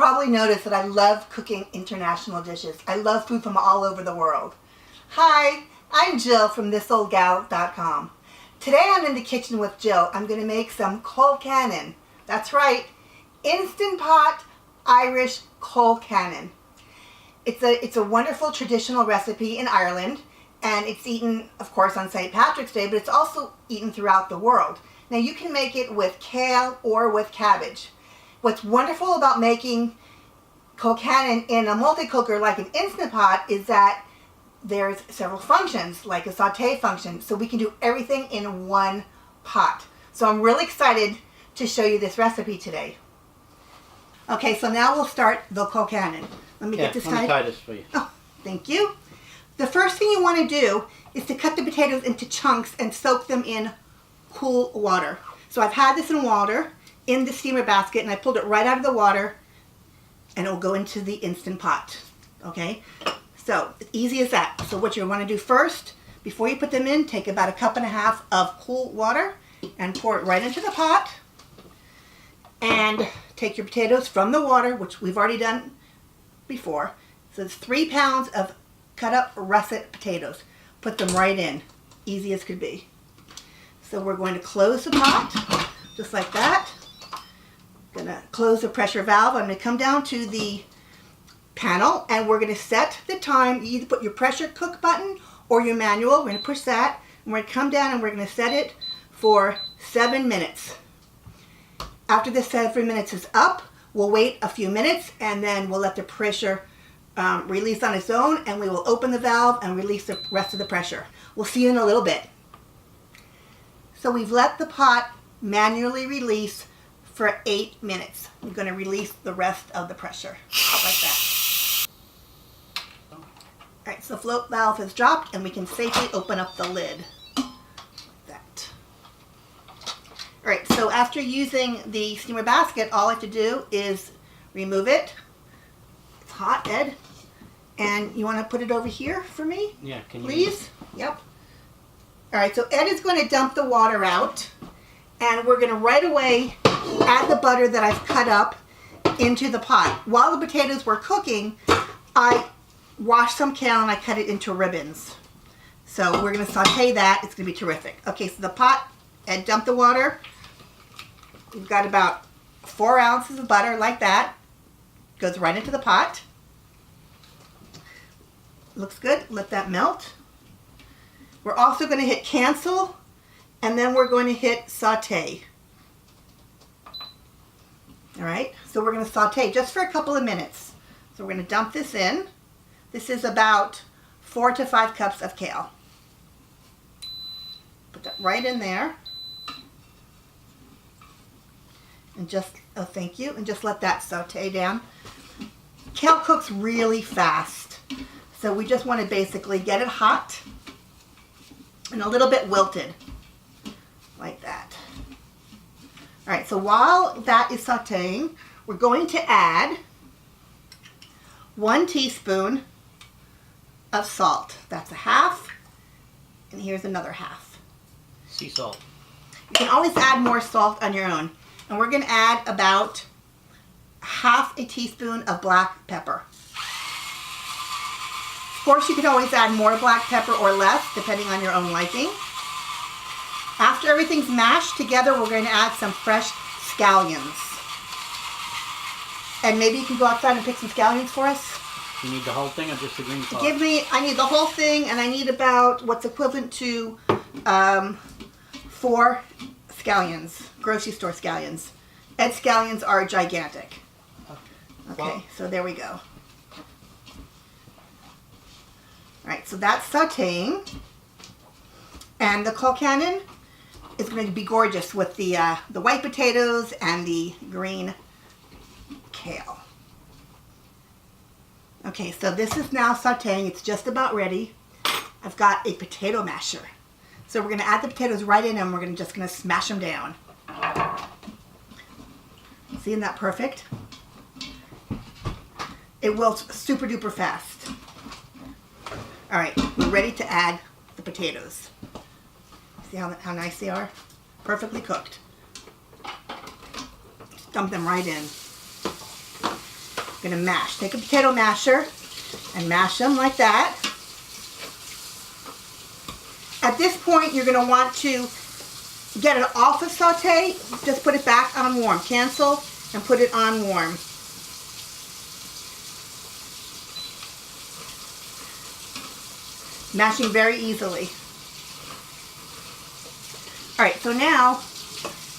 probably noticed that I love cooking international dishes. I love food from all over the world. Hi, I'm Jill from thisoldgal.com. Today I'm in the kitchen with Jill. I'm going to make some Colcannon. That's right, Instant Pot Irish Colcannon. It's a wonderful traditional recipe in Ireland, and it's eaten, of course, on St. Patrick's Day, but it's also eaten throughout the world. Now you can make it with kale or with cabbage. What's wonderful about making Colcannon in a multi-cooker like an Instant Pot is that there's several functions, like a saute function, so we can do everything in one pot. So I'm really excited to show you this recipe today. Okay, so now we'll start the Colcannon. Let me get this tied. Let me tie this for you. Oh, thank you. The first thing you want to do is to cut the potatoes into chunks and soak them in cool water. So I've had this in water in the steamer basket, and I pulled it right out of the water, and it'll go into the Instant Pot. Okay, so easy as that. So what you want to do first, before you put them in, take about 1.5 cups of cool water and pour it right into the pot. And take your potatoes from the water, which we've already done before. So it's 3 pounds of cut up russet potatoes. Put them right in, easy as could be. So we're going to close the pot, just like that. Gonna close the pressure valve. I'm gonna come down to the panel, and we're gonna set the time. You either put your pressure cook button or your manual. We're gonna push that, and we're gonna come down and we're gonna set it for 7 minutes. After the 7 minutes is up, we'll wait a few minutes, and then we'll let the pressure release on its own, and we will open the valve and release the rest of the pressure. We'll see you in a little bit. So we've let the pot manually release for 8 minutes. We're going to release the rest of the pressure, like that. Alright, so the float valve has dropped, and we can safely open up the lid. Like that. Alright, so after using the steamer basket, all I have to do is remove it. It's hot, Ed. And you want to put it over here for me? Yeah, can you? Please? Yep. Alright, so Ed is going to dump the water out, and we're going to right away add the butter that I've cut up into the pot. While the potatoes were cooking, I washed some kale and I cut it into ribbons. So we're going to saute that. It's going to be terrific. Okay, so the pot, Ed dumped the water. We've got about 4 ounces of butter like that. Goes right into the pot. Looks good. Let that melt. We're also going to hit cancel, and then we're going to hit saute. Alright, so we're going to saute just for a couple of minutes. So we're going to dump this in. This is about 4 to 5 cups of kale. Put that right in there. And just, oh thank you, and just let that saute down. Kale cooks really fast. So we just want to basically get it hot and a little bit wilted, like that. All right, so while that is sauteing, we're going to add 1 teaspoon of salt. That's 1/2, and here's another 1/2. Sea salt. You can always add more salt on your own. And we're going to add about 1/2 teaspoon of black pepper. Of course, you can always add more black pepper or less, depending on your own liking. After everything's mashed together, we're going to add some fresh scallions. And maybe you can go outside and pick some scallions for us. You need the whole thing or just the green part? I need the whole thing, and I need about what's equivalent to 4 scallions, grocery store scallions. Ed scallions are gigantic. Okay, Well, so there we go. Alright, so that's sauteing. And the Colcannon is going to be gorgeous with the white potatoes and the green kale. Okay, so this is now sauteing. It's just about ready. I've got a potato masher. So we're going to add the potatoes right in, and we're just going to smash them down. See, isn't that perfect? It wilts super duper fast. All right, we're ready to add the potatoes. See how nice they are? Perfectly cooked. Just dump them right in. I'm gonna mash. Take a potato masher and mash them like that. At this point, you're gonna want to get it off of saute. Just put it back on warm. Cancel and put it on warm. Mashing very easily. All right, so now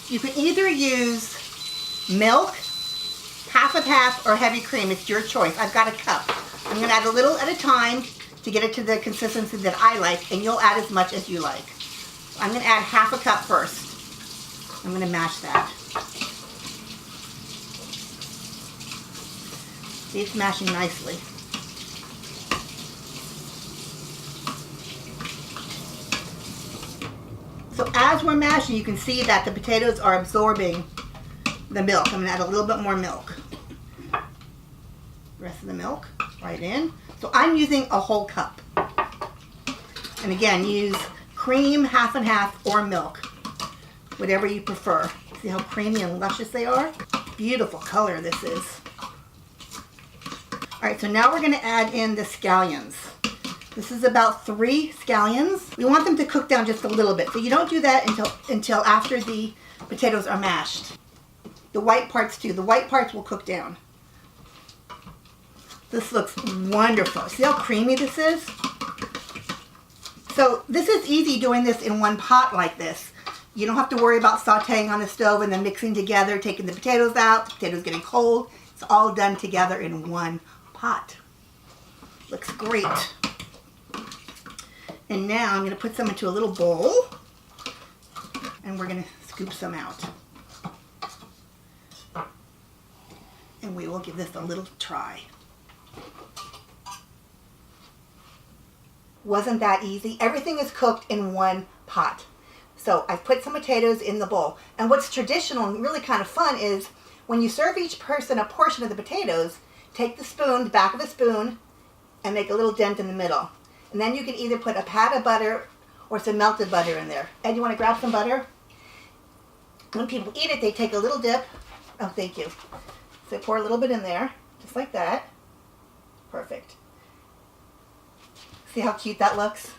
you can either use milk, half of half, or heavy cream. It's your choice. I've got a cup. I'm gonna add a little at a time to get it to the consistency that I like, and you'll add as much as you like. I'm gonna add half a cup first. I'm gonna mash that. See, it's mashing nicely. So as we're mashing, you can see that the potatoes are absorbing the milk. I'm gonna add a little bit more milk. The rest of the milk right in. So I'm using a whole cup. And again, use cream, half and half, or milk. Whatever you prefer. See how creamy and luscious they are? Beautiful color this is. All right, so now we're gonna add in the scallions. This is about 3 scallions. We want them to cook down just a little bit. So you don't do that until after the potatoes are mashed. The white parts too. The white parts will cook down. This looks wonderful. See how creamy this is? So this is easy doing this in one pot like this. You don't have to worry about sauteing on the stove and then mixing together, taking the potatoes out, the potatoes getting cold. It's all done together in one pot. Looks great. And now I'm going to put some into a little bowl, and we're going to scoop some out. And we will give this a little try. Wasn't that easy? Everything is cooked in one pot. So I put some potatoes in the bowl. And what's traditional and really kind of fun is when you serve each person a portion of the potatoes, take the spoon, the back of the spoon, and make a little dent in the middle. And then you can either put a pat of butter or some melted butter in there. Ed, you want to grab some butter? When people eat it, they take a little dip. Oh, thank you. So pour a little bit in there, just like that. Perfect. See how cute that looks?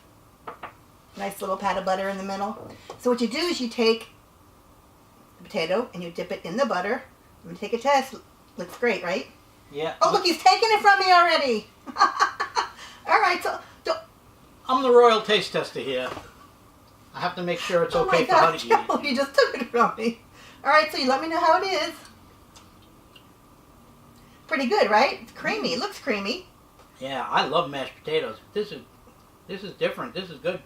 Nice little pat of butter in the middle. So what you do is you take the potato and you dip it in the butter. I'm going to take a test. Looks great, right? Yeah. Oh, look, he's taking it from me already. All right, so... I'm the royal taste tester here. I have to make sure it's okay for Honey to eat it. You just took it from me. All right, so you let me know how it is. Pretty good, right? It's creamy. It looks creamy. Yeah, I love mashed potatoes. This is different. This is good.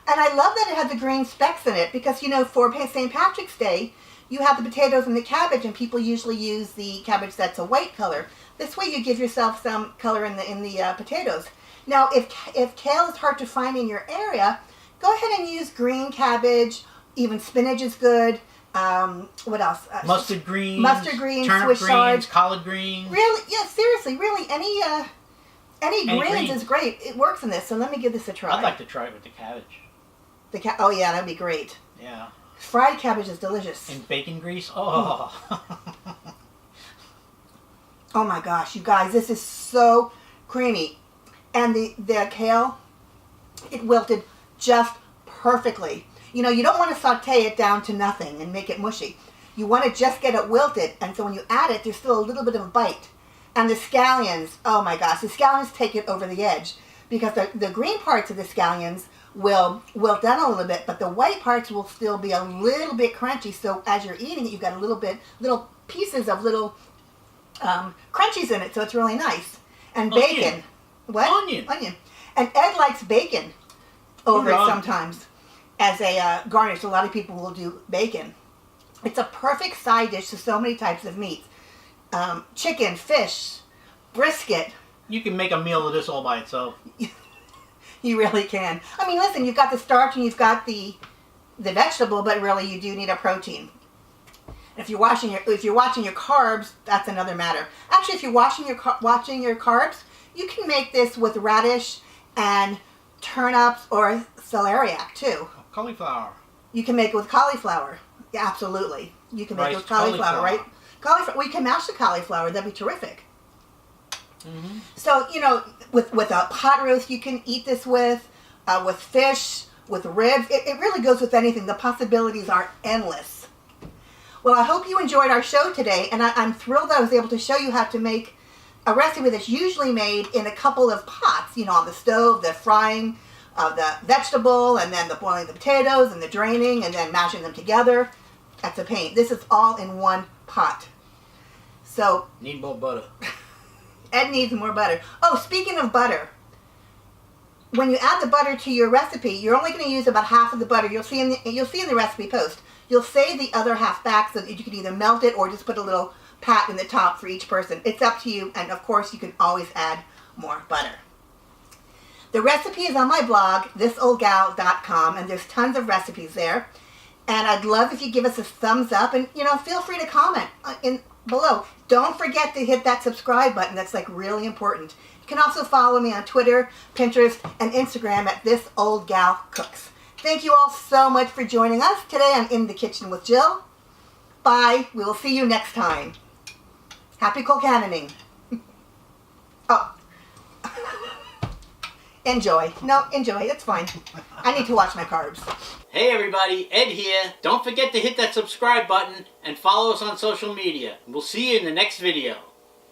And I love that it has the green specks in it because, you know, for St. Patrick's Day, you have the potatoes and the cabbage, and people usually use the cabbage that's a white color. This way you give yourself some color in the potatoes. Now, if kale is hard to find in your area, go ahead and use green cabbage. Even spinach is good. What else? Mustard greens, Swiss turnip greens, chard. collard greens. Really? Yeah, seriously, really, any greens is great. It works in this, so let me give this a try. I'd like to try it with the cabbage. Oh yeah, that'd be great. Yeah. Fried cabbage is delicious. And bacon grease? Oh. Oh my gosh, you guys, this is so creamy. And the kale, it wilted just perfectly. You know, you don't want to saute it down to nothing and make it mushy. You want to just get it wilted, and so when you add it, there's still a little bit of a bite. And the scallions, oh my gosh, the scallions take it over the edge because the green parts of the scallions will wilt down a little bit, but the white parts will still be a little bit crunchy. So as you're eating it, you've got little pieces of little crunchies in it, so it's really nice. And bacon. Onion. What? Onion. And Ed likes bacon over it Hoorah. Sometimes as a garnish. A lot of people will do bacon. It's a perfect side dish to so many types of meats. Chicken, fish, brisket. You can make a meal of this all by itself. You really can. I mean, listen, you've got the starch and you've got the vegetable, but really you do need a protein. If you're watching your carbs, that's another matter. Actually, if you're watching your carbs, you can make this with radish and turnips or celeriac too. Cauliflower. You can make it with cauliflower. Yeah, absolutely. You can make it with cauliflower, right? Cauliflower. We can mash the cauliflower. That'd be terrific. So, you know, with a pot roast you can eat this with fish, with ribs. It really goes with anything. The possibilities are endless. Well, I hope you enjoyed our show today, and I'm thrilled that I was able to show you how to make a recipe that's usually made in a couple of pots, you know, on the stove, the frying of the vegetable, and then the boiling the potatoes, and the draining, and then mashing them together. That's a pain. This is all in one pot. So... Need more butter. Ed needs more butter. Oh, speaking of butter, when you add the butter to your recipe, you're only going to use about half of the butter. You'll see in the recipe post. You'll save the other half back so that you can either melt it or just put a little pat in the top for each person. It's up to you, and of course you can always add more butter. The recipe is on my blog, thisoldgal.com, and there's tons of recipes there. And I'd love if you give us a thumbs up, and you know, feel free to comment below. Don't forget to hit that subscribe button. That's like really important. You can also follow me on Twitter, Pinterest, and Instagram at thisoldgalcooks. Thank you all so much for joining us. Today I'm in the kitchen with Jill. Bye. We will see you next time. Happy Colcannoning. Oh. Enjoy. No, enjoy. That's fine. I need to watch my carbs. Hey everybody, Ed here. Don't forget to hit that subscribe button and follow us on social media. We'll see you in the next video.